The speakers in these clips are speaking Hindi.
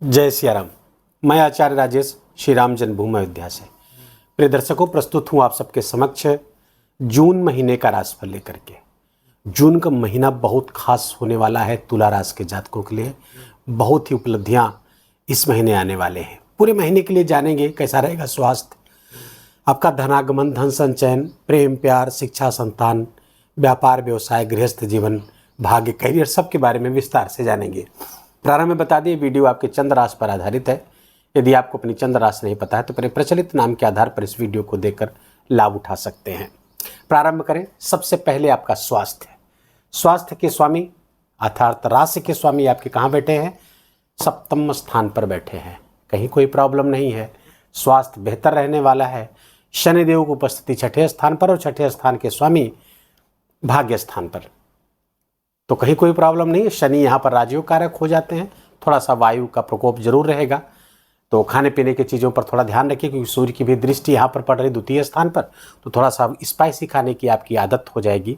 जय सिया राम। मैं आचार्य राजेश श्री राम जन्मभूमि अयोध्या से प्रिय दर्शकों प्रस्तुत हूँ आप सबके समक्ष जून महीने का राशिफल लेकर के। जून का महीना बहुत खास होने वाला है तुला राशि के जातकों के लिए। बहुत ही उपलब्धियाँ इस महीने आने वाले हैं। पूरे महीने के लिए जानेंगे कैसा रहेगा स्वास्थ्य, आपका धनागमन, धन संचयन, प्रेम प्यार, शिक्षा, संतान, व्यापार व्यवसाय, गृहस्थ जीवन, भाग्य, करियर, सब के बारे में विस्तार से जानेंगे। प्रारंभ में बता दिए वीडियो आपके चंद्र राशि पर आधारित है। यदि आपको अपनी चंद्र राशि नहीं पता है तो अपने प्रचलित नाम के आधार पर इस वीडियो को देखकर लाभ उठा सकते हैं। प्रारंभ करें। सबसे पहले आपका स्वास्थ्य। स्वास्थ्य के स्वामी अर्थात राशि के स्वामी आपके कहाँ बैठे हैं? सप्तम स्थान पर बैठे हैं। कहीं कोई प्रॉब्लम नहीं है, स्वास्थ्य बेहतर रहने वाला है। शनिदेव की उपस्थिति छठे स्थान पर और छठे स्थान के स्वामी भाग्य स्थान पर, तो कहीं कोई प्रॉब्लम नहीं है। शनि यहाँ पर राजयोग कारक हो जाते हैं। थोड़ा सा वायु का प्रकोप जरूर रहेगा, तो खाने पीने की चीज़ों पर थोड़ा ध्यान रखिए क्योंकि सूर्य की भी दृष्टि यहाँ पर पड़ रही द्वितीय स्थान पर, तो थोड़ा सा स्पाइसी खाने की आपकी आदत हो जाएगी।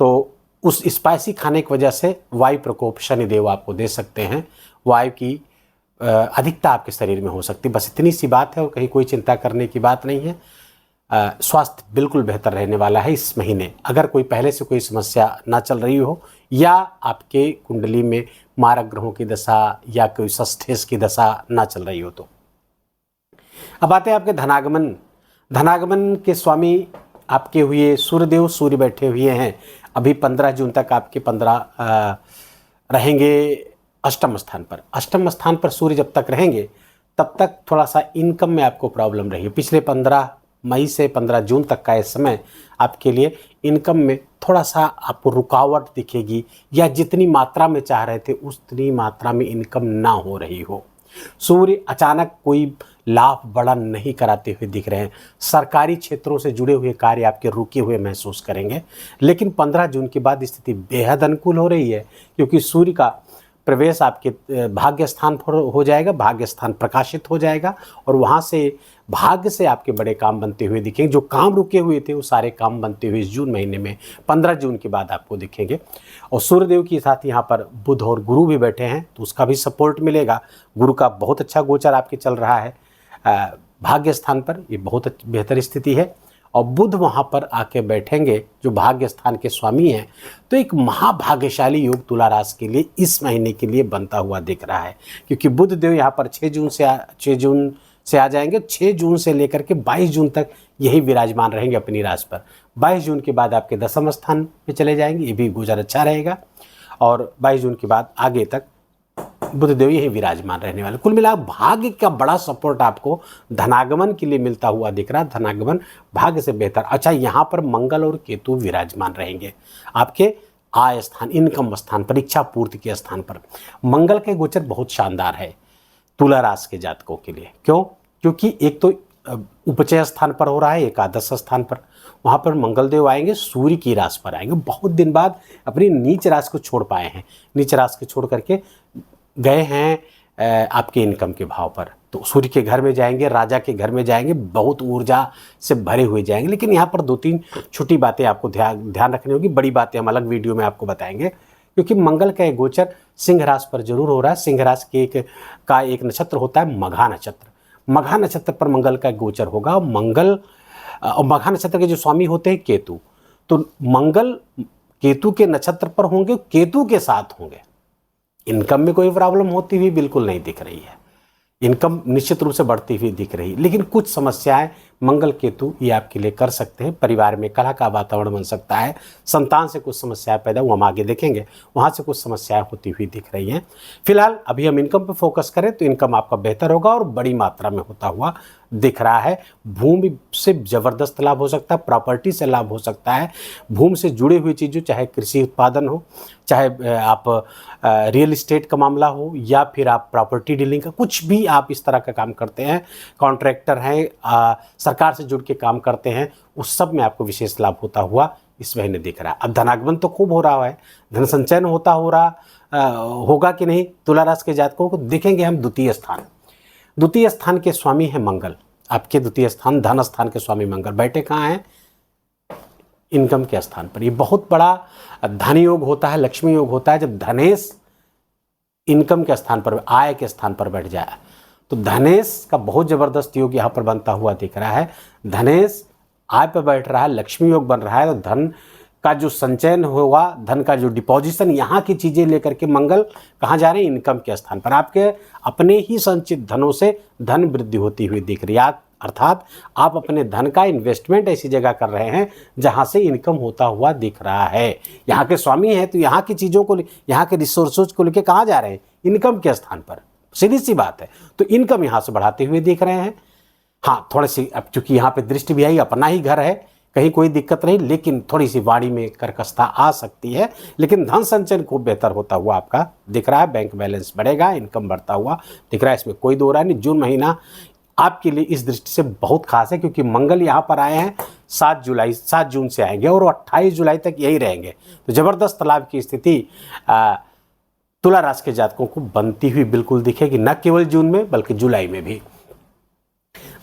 तो उस स्पाइसी खाने की वजह से वायु प्रकोप शनिदेव आपको दे सकते हैं। वायु की अधिकता आपके शरीर में हो सकती है। बस इतनी सी बात है और कहीं कोई चिंता करने की बात नहीं है। स्वास्थ्य बिल्कुल बेहतर रहने वाला है इस महीने। अगर कोई पहले से कोई समस्या ना चल रही हो या आपके कुंडली में मारक ग्रहों की दशा या कोई षष्ठेश की दशा ना चल रही हो तो। अब आते हैं आपके धनागमन। धनागमन के स्वामी आपके हुए सूर्यदेव। सूर्य बैठे हुए हैं अभी 15 जून तक आपके 15 रहेंगे अष्टम स्थान पर। अष्टम स्थान पर सूर्य जब तक रहेंगे तब तक थोड़ा सा इनकम में आपको प्रॉब्लम रही। पिछले 15 मई से 15 जून तक का इस समय आपके लिए इनकम में थोड़ा सा आपको रुकावट दिखेगी, या जितनी मात्रा में चाह रहे थे उतनी मात्रा में इनकम ना हो रही हो। सूर्य अचानक कोई लाभ बड़ा नहीं कराते हुए दिख रहे हैं। सरकारी क्षेत्रों से जुड़े हुए कार्य आपके रुके हुए महसूस करेंगे, लेकिन 15 जून के बाद स्थिति बेहद अनुकूल हो रही है क्योंकि सूर्य का प्रवेश आपके भाग्य स्थान पर हो जाएगा। भाग्य स्थान प्रकाशित हो जाएगा और वहाँ से भाग्य से आपके बड़े काम बनते हुए दिखेंगे। जो काम रुके हुए थे वो सारे काम बनते हुए इस जून महीने में 15 जून के बाद आपको दिखेंगे। और सूर्यदेव के साथ यहाँ पर बुध और गुरु भी बैठे हैं तो उसका भी सपोर्ट मिलेगा। गुरु का बहुत अच्छा गोचर आपके चल रहा है भाग्य स्थान पर, ये बहुत बेहतर स्थिति है। और बुध वहाँ पर आके बैठेंगे जो भाग्य स्थान के स्वामी हैं, तो एक महाभाग्यशाली योग तुला राशि के लिए इस महीने के लिए बनता हुआ दिख रहा है क्योंकि बुध देव यहाँ पर 6 जून से आ जाएंगे। 6 जून से लेकर के 22 जून तक यही विराजमान रहेंगे अपनी राशि पर। 22 जून के बाद आपके 10वें स्थान पे चले जाएंगे, ये भी गोचर अच्छा रहेगा। और 22 जून के बाद आगे तक बुधदेव यही विराजमान रहने वाले। कुल मिला भाग्य का बड़ा सपोर्ट आपको धनागमन के लिए मिलता हुआ दिख रहा है। धनागमन भाग्य से बेहतर। अच्छा, यहाँ पर मंगल और केतु विराजमान रहेंगे आपके आय स्थान, इनकम स्थान, परीक्षा पूर्ति के स्थान पर। मंगल के गोचर बहुत शानदार है तुला राशि के जातकों के लिए। क्यों? क्योंकि एक तो उपचय स्थान पर हो रहा है, एकादश स्थान पर, वहाँ पर मंगल देव आएंगे, सूर्य की राशि पर आएंगे। बहुत दिन बाद अपनी नीच राशि को छोड़ पाए हैं, नीच राशि को छोड़ करके गए हैं आपके इनकम के भाव पर। तो सूर्य के घर में जाएंगे, राजा के घर में जाएंगे, बहुत ऊर्जा से भरे हुए जाएंगे। लेकिन यहाँ पर 2-3 छोटी बातें आपको ध्यान रखनी होगी। बड़ी बातें हम अलग वीडियो में आपको बताएंगे क्योंकि मंगल का एक गोचर सिंह राशि पर जरूर हो रहा है। सिंह राशि का एक नक्षत्र होता है मघा नक्षत्र। मघा नक्षत्र पर मंगल का गोचर होगा। मंगल और मघा नक्षत्र के जो स्वामी होते हैं केतु, तो मंगल केतु के नक्षत्र पर होंगे, केतु के साथ होंगे। इनकम में कोई प्रॉब्लम होती हुई बिल्कुल नहीं दिख रही है। इनकम निश्चित रूप से बढ़ती हुई दिख रही, लेकिन कुछ समस्याएं मंगल केतु ये आपके लिए कर सकते हैं। परिवार में कलह का वातावरण बन सकता है, संतान से कुछ समस्याएं पैदा, वो हम आगे देखेंगे, वहाँ से कुछ समस्याएं होती हुई दिख रही हैं। फिलहाल अभी हम इनकम पे फोकस करें तो इनकम आपका बेहतर होगा और बड़ी मात्रा में होता हुआ दिख रहा है। भूमि से ज़बरदस्त लाभ हो सकता है, प्रॉपर्टी से लाभ हो सकता है। भूमि से जुड़ी हुई चीज़ों, चाहे कृषि उत्पादन हो, चाहे आप रियल इस्टेट का मामला हो, या फिर आप प्रॉपर्टी डीलिंग का, कुछ भी आप इस तरह का काम करते हैं, कॉन्ट्रैक्टर हैं, सरकार से जुड़ के काम करते हैं, उस सब में आपको विशेष लाभ होता हुआ इस महीने दिख रहा है। अब धनागमन तो खूब हो रहा है, धन संचयन होगा कि नहीं तुला राशि के जातकों को देखेंगे हम। द्वितीय स्थान के स्वामी हैं मंगल। आपके द्वितीय स्थान धन स्थान के स्वामी मंगल बैठे कहाँ हैं? इनकम के स्थान पर। ये बहुत बड़ा धन योग होता है, लक्ष्मी योग होता है। जब धनेश इनकम के स्थान पर, आय के स्थान पर बैठ जाए तो धनेश का बहुत जबरदस्त योग यहाँ पर बनता हुआ दिख रहा है। धनेश आय पर बैठ रहा है, लक्ष्मी योग बन रहा है, तो धन का जो संचयन होगा, धन का जो डिपॉजिशन, यहाँ की चीज़ें लेकर के मंगल कहाँ जा रहे हैं, इनकम के स्थान पर। आपके अपने ही संचित धनों से धन वृद्धि होती हुई दिख रही है, अर्थात आप अपने धन का इन्वेस्टमेंट ऐसी जगह कर रहे हैं जहाँ से इनकम होता हुआ दिख रहा है। यहाँ के स्वामी हैं तो यहाँ की चीज़ों को, यहाँ के रिसोर्सेज को लेकर कहाँ जा रहे हैं, इनकम के स्थान पर। सीधी सी बात है, तो इनकम यहाँ से बढ़ाते हुए दिख रहे हैं। हाँ, थोड़ी सी, अब चूंकि यहाँ पे दृष्टि भी आई, अपना ही घर है, कहीं कोई दिक्कत नहीं, लेकिन थोड़ी सी वाणी में कर्कशता आ सकती है, लेकिन धन संचयन को बेहतर होता हुआ आपका दिख रहा है। बैंक बैलेंस बढ़ेगा, इनकम बढ़ता हुआ दिख रहा है, इसमें कोई दो राय नहीं। जून महीना आपके लिए इस दृष्टि से बहुत खास है, क्योंकि मंगल यहाँ पर आए हैं 7 जून से आएंगे और 28 जुलाई तक यही रहेंगे, तो ज़बरदस्त लाभ की स्थिति तुला राशि के जातकों को बनती हुई बिल्कुल दिखेगी, न केवल जून में बल्कि जुलाई में भी।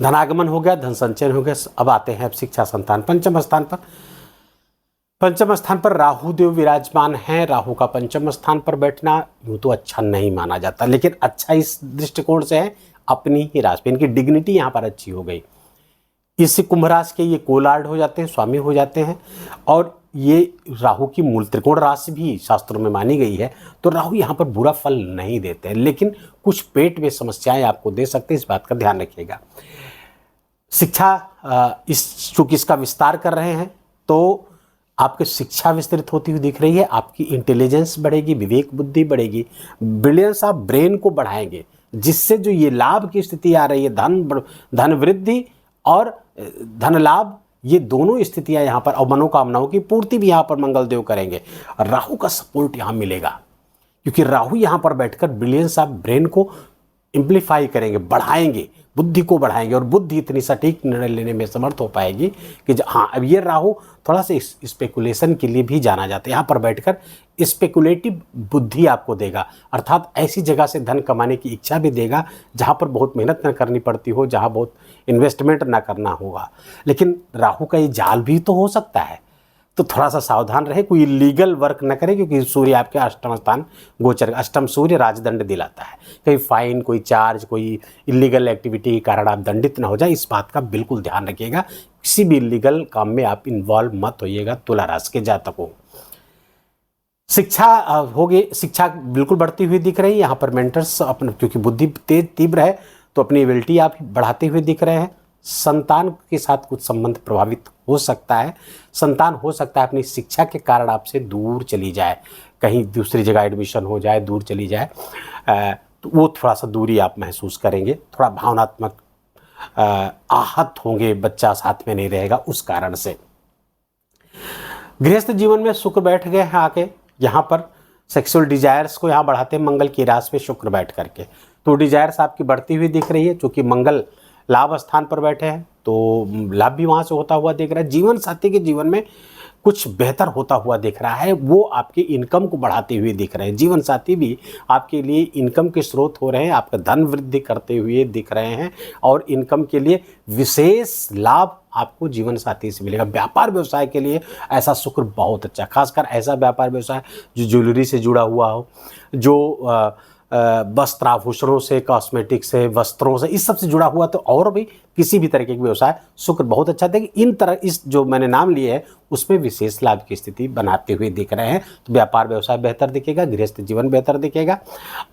धनागमन हो गया, धन संचयन हो गया। अब आते हैं अब शिक्षा संतान पंचम स्थान पर। पंचम स्थान पर राहु देव विराजमान हैं। राहु का पंचम स्थान पर बैठना यूँ तो अच्छा नहीं माना जाता, लेकिन अच्छा इस दृष्टिकोण से है, अपनी ही राशि पे इनकी डिग्निटी यहाँ पर अच्छी हो गई। इससे कुंभ राशि के ये कोलार्ड हो जाते हैं, स्वामी हो जाते हैं, और ये राहु की मूल त्रिकोण राशि भी शास्त्रों में मानी गई है, तो राहु यहाँ पर बुरा फल नहीं देते हैं, लेकिन कुछ पेट में समस्याएं आपको दे सकते हैं, इस बात का ध्यान रखिएगा। शिक्षा चूँकि इसका विस्तार कर रहे हैं तो आपकी शिक्षा विस्तृत होती हुई दिख रही है, आपकी इंटेलिजेंस बढ़ेगी, विवेक बुद्धि बढ़ेगी, ब्रिलियंस ऑफ ब्रेन को बढ़ाएंगे, जिससे जो ये लाभ की स्थिति आ रही है, धन वृद्धि और धन लाभ, ये दोनों स्थितियां यहाँ पर, और मनोकामनाओं की पूर्ति भी यहाँ पर मंगल देव करेंगे। राहु का सपोर्ट यहाँ मिलेगा, क्योंकि राहु यहाँ पर बैठकर ब्रिलियंस ऑफ ब्रेन को इम्प्लीफाई करेंगे, बढ़ाएंगे, बुद्धि को बढ़ाएंगे, और बुद्धि इतनी सटीक निर्णय लेने में समर्थ हो पाएगी कि हाँ, अब ये राहु थोड़ा सा स्पेकुलेशन के लिए भी जाना जाता है, यहाँ पर बैठकर स्पेकुलेटिव बुद्धि आपको देगा, अर्थात ऐसी जगह से धन कमाने की इच्छा भी देगा जहाँ पर बहुत मेहनत न करनी पड़ती हो, जहाँ बहुत इन्वेस्टमेंट ना करना होगा। लेकिन राहु का ये जाल भी तो हो सकता है, तो थोड़ा सा सावधान रहे, कोई इलीगल वर्क न करे, क्योंकि सूर्य आपके अष्टम स्थान गोचर, अष्टम सूर्य राजदंड दिलाता है, कहीं फाइन, कोई चार्ज, कोई इलीगल एक्टिविटी के कारण आप दंडित ना हो जाए, इस बात का बिल्कुल ध्यान रखिएगा। किसी भी इलीगल काम में आप इन्वॉल्व मत होइएगा तुला राशि के जातकों। शिक्षा होगी, शिक्षा बिल्कुल बढ़ती हुई दिख रही है, यहाँ पर मेंटर्स अपने, क्योंकि बुद्धि तेज तीव्र है तो अपनी एबिलिटी आप बढ़ाते हुए दिख रहे हैं। संतान के साथ कुछ संबंध प्रभावित हो सकता है, संतान हो सकता है अपनी शिक्षा के कारण आपसे दूर चली जाए, कहीं दूसरी जगह एडमिशन हो जाए, दूर चली जाए, तो वो थोड़ा सा दूरी आप महसूस करेंगे, थोड़ा भावनात्मक आहत होंगे, बच्चा साथ में नहीं रहेगा उस कारण से। गृहस्थ जीवन में शुक्र बैठ गए हैं आके, यहाँ पर सेक्सुअल डिजायर्स को यहाँ बढ़ाते हैं मंगल की राशि में शुक्र बैठ करके, तो डिजायर्स आपकी बढ़ती हुई दिख रही है, क्योंकि मंगल लाभ स्थान पर बैठे हैं तो लाभ भी वहाँ से होता हुआ दिख रहा है। जीवन साथी के जीवन में कुछ बेहतर होता हुआ दिख रहा है, वो आपकी इनकम को बढ़ाते हुए दिख रहे हैं। जीवन साथी भी आपके लिए इनकम के स्रोत हो रहे हैं, आपका धन वृद्धि करते हुए दिख रहे हैं, और इनकम के लिए विशेष लाभ आपको जीवन साथी से मिलेगा। व्यापार व्यवसाय के लिए ऐसा शुक्र बहुत अच्छा, खासकर ऐसा व्यापार व्यवसाय जो ज्वेलरी से जुड़ा हुआ हो, जो वस्त्र आभूषणों से, कॉस्मेटिक से, वस्त्रों से, इस सब से जुड़ा हुआ, तो और भी किसी भी तरीके का व्यवसाय शुक्र बहुत अच्छा देगा। इन तरह इस जो मैंने नाम लिए है उसमें विशेष लाभ की स्थिति बनाते हुए दिख रहे हैं, तो व्यापार व्यवसाय बेहतर दिखेगा, गृहस्थ जीवन बेहतर दिखेगा,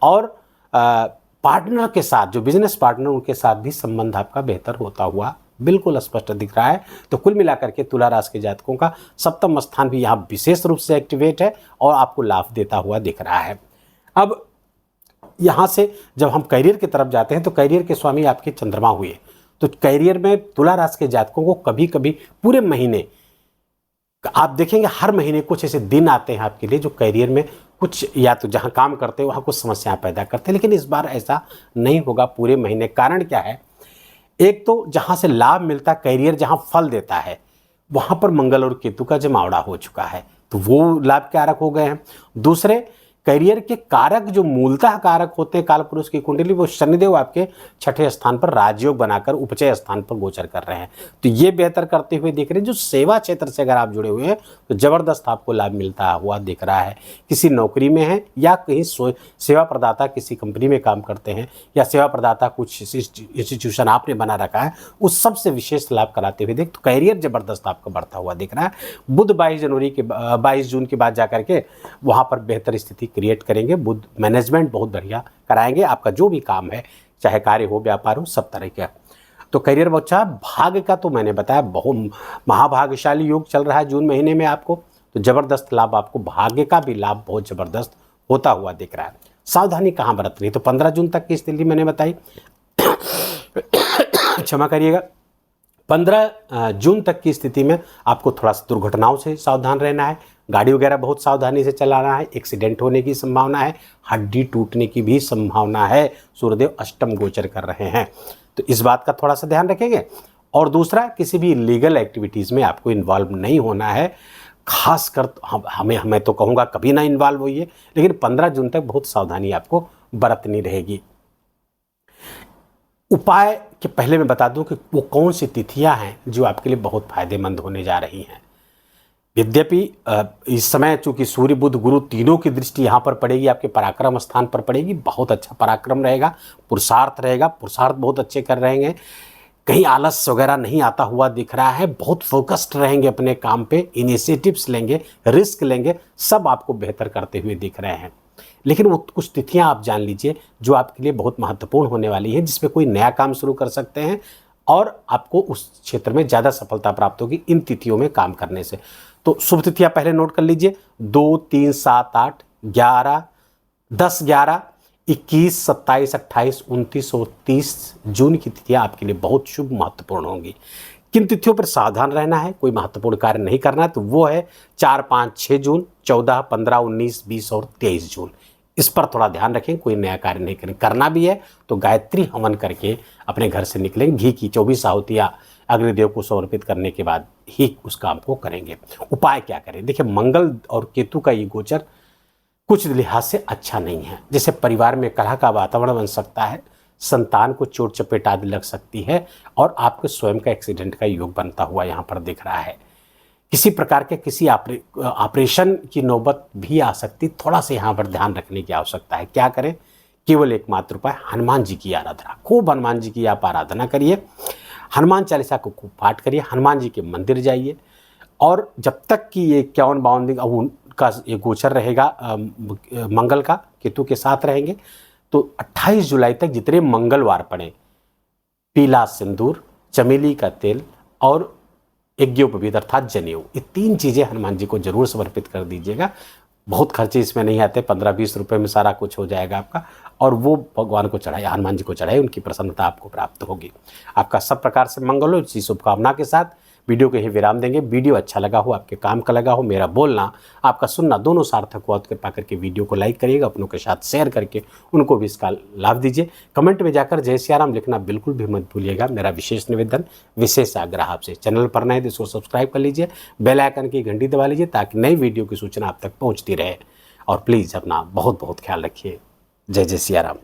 और पार्टनर के साथ, जो बिजनेस पार्टनर, उनके साथ भी संबंध आपका बेहतर होता हुआ बिल्कुल स्पष्ट दिख रहा है। तो कुल मिलाकर के तुला राशि के जातकों का सप्तम स्थान भी यहाँ विशेष रूप से एक्टिवेट है और आपको लाभ देता हुआ दिख रहा है। अब यहाँ से जब हम करियर की तरफ जाते हैं तो करियर के स्वामी आपके चंद्रमा हुए, तो करियर में तुला राशि के जातकों को कभी कभी पूरे महीने आप देखेंगे, हर महीने कुछ ऐसे दिन आते हैं आपके लिए जो करियर में कुछ, या तो जहाँ काम करते हैं वहाँ कुछ समस्याएं पैदा करते हैं, लेकिन इस बार ऐसा नहीं होगा पूरे महीने। कारण क्या है, एक तो जहाँ से लाभ मिलता है, करियर जहाँ फल देता है, वहाँ पर मंगल और केतु का जमावड़ा हो चुका है, तो वो लाभ कारक हो गए हैं। दूसरे, करियर के कारक जो मूलतः कारक होते हैं कालपुरुष की कुंडली, वो शनिदेव आपके छठे स्थान पर राजयोग बनाकर उपचय स्थान पर गोचर कर रहे हैं। तो ये बेहतर करते हुए दिख रहे हैं। जो सेवा क्षेत्र से अगर आप जुड़े हुए हैं तो जबरदस्त आपको लाभ मिलता हुआ दिख रहा है। किसी नौकरी में है या कहीं सेवा प्रदाता किसी कंपनी में काम करते हैं या सेवा प्रदाता कुछ इंस्टीट्यूशन आपने बना रखा है, उस सबसे विशेष लाभ कराते हुए देख, तो करियर जबरदस्त आपका बढ़ता हुआ दिख रहा है। बुध 22 जून के बाद जाकर के वहाँ पर बेहतर स्थिति क्रिएट करेंगे। बुध मैनेजमेंट बहुत बढ़िया कराएंगे। आपका जो भी काम है, चाहे कार्य हो, व्यापार हो, सब तरह का। तो करियर बच्चा, भाग्य का तो मैंने बताया बहुत महाभाग्यशाली योग चल रहा है जून महीने में आपको, तो जबरदस्त लाभ आपको, भाग्य का भी लाभ बहुत जबरदस्त होता हुआ दिख रहा है। सावधानी कहाँ बरतनी, तो 15 जून तक की स्थिति मैंने बताई। क्षमा करिएगा, 15 जून तक की स्थिति में आपको थोड़ा सा दुर्घटनाओं से सावधान रहना है। गाड़ी वगैरह बहुत सावधानी से चलाना है। एक्सीडेंट होने की संभावना है, हड्डी टूटने की भी संभावना है। सूर्यदेव अष्टम गोचर कर रहे हैं, तो इस बात का थोड़ा सा ध्यान रखेंगे। और दूसरा, किसी भी लीगल एक्टिविटीज़ में आपको इन्वॉल्व नहीं होना है। खासकर हमें तो कहूँगा कभी ना इन्वॉल्व होइए, लेकिन 15 जून तक बहुत सावधानी आपको बरतनी रहेगी। उपाय के पहले मैं बता दूं कि वो कौन सी तिथियां हैं जो आपके लिए बहुत फायदेमंद होने जा रही हैं। यद्यपि इस समय चूंकि सूर्य बुध गुरु तीनों की दृष्टि यहाँ पर पड़ेगी, आपके पराक्रम स्थान पर पड़ेगी। बहुत अच्छा पराक्रम रहेगा, पुरुषार्थ रहेगा, पुरुषार्थ बहुत अच्छे कर रहेंगे। कहीं आलस वगैरह नहीं आता हुआ दिख रहा है। बहुत फोकस्ड रहेंगे अपने काम पे, इनिशिएटिव्स लेंगे, रिस्क लेंगे, सब आपको बेहतर करते हुए दिख रहे हैं। लेकिन वो कुछ तिथियां आप जान लीजिए जो आपके लिए बहुत महत्वपूर्ण होने वाली हैं, जिसमें कोई नया काम शुरू कर सकते हैं और आपको उस क्षेत्र में ज़्यादा सफलता प्राप्त होगी इन तिथियों में काम करने से। तो शुभ तिथियां पहले नोट कर लीजिए। 2, 3, 7, 8, 11, 10, 11, 21, 27, 28, 29 और 30 जून की तिथियां आपके लिए बहुत शुभ महत्वपूर्ण होंगी। किन तिथियों पर सावधान रहना है, कोई महत्वपूर्ण कार्य नहीं करना है, तो वो है 4, 5, 6 जून, 14, 15, 19, 20 और 23 जून। इस पर थोड़ा ध्यान रखें। कोई नया कार्य नहीं करें। करना भी है तो गायत्री हवन करके अपने घर से निकलें। घी की 24 आहुतियाँ अग्निदेव को समर्पित करने के बाद ही उस काम को करेंगे। उपाय क्या करें, देखिए मंगल और केतु का ये गोचर कुछ लिहाज से अच्छा नहीं है। जैसे परिवार में कलह का वातावरण बन सकता है, संतान को चोट चपेट आदि लग सकती है और आपके स्वयं का एक्सीडेंट का योग बनता हुआ यहाँ पर दिख रहा है। किसी प्रकार के किसी ऑपरेशन की नौबत भी आ सकती, थोड़ा सा यहाँ पर ध्यान रखने की आवश्यकता है। क्या करें, केवल एकमात्र उपाय हनुमान जी की आराधना। खूब हनुमान जी की आप आराधना करिए, हनुमान चालीसा को खूब पाठ करिए, हनुमान जी के मंदिर जाइए। और जब तक कि ये 51-52 दिन उनका ये गोचर रहेगा मंगल का, केतु के साथ रहेंगे, तो 28 जुलाई तक जितने मंगलवार पड़े, पीला सिंदूर, चमेली का तेल और यज्ञोपवीत अर्थात जनेऊ, ये 3 चीज़ें हनुमान जी को जरूर समर्पित कर दीजिएगा। बहुत खर्चे इसमें नहीं आते, 15-20 रुपये में सारा कुछ हो जाएगा आपका। और वो भगवान को चढ़ाए, हनुमान जी को चढ़ाए, उनकी प्रसन्नता आपको प्राप्त होगी। आपका सब प्रकार से मंगल हो। इसी शुभकामना के साथ वीडियो को ही विराम देंगे। वीडियो अच्छा लगा हो, आपके काम का लगा हो, मेरा बोलना आपका सुनना दोनों सार्थक हुआ, तो कृपा करके वीडियो को लाइक करिएगा, अपनों के साथ शेयर करके उनको भी इसका लाभ दीजिए। कमेंट में जाकर जय सियाराम लिखना बिल्कुल भी मत भूलिएगा। मेरा विशेष निवेदन, विशेष आग्रह आपसे, चैनल पर नए तो इसको सब्सक्राइब कर लीजिए, बेल आइकन की घंटी दबा लीजिए ताकि नई वीडियो की सूचना आप तक पहुँचती रहे। और प्लीज़ अपना बहुत बहुत ख्याल रखिए। जय जय सियाराम।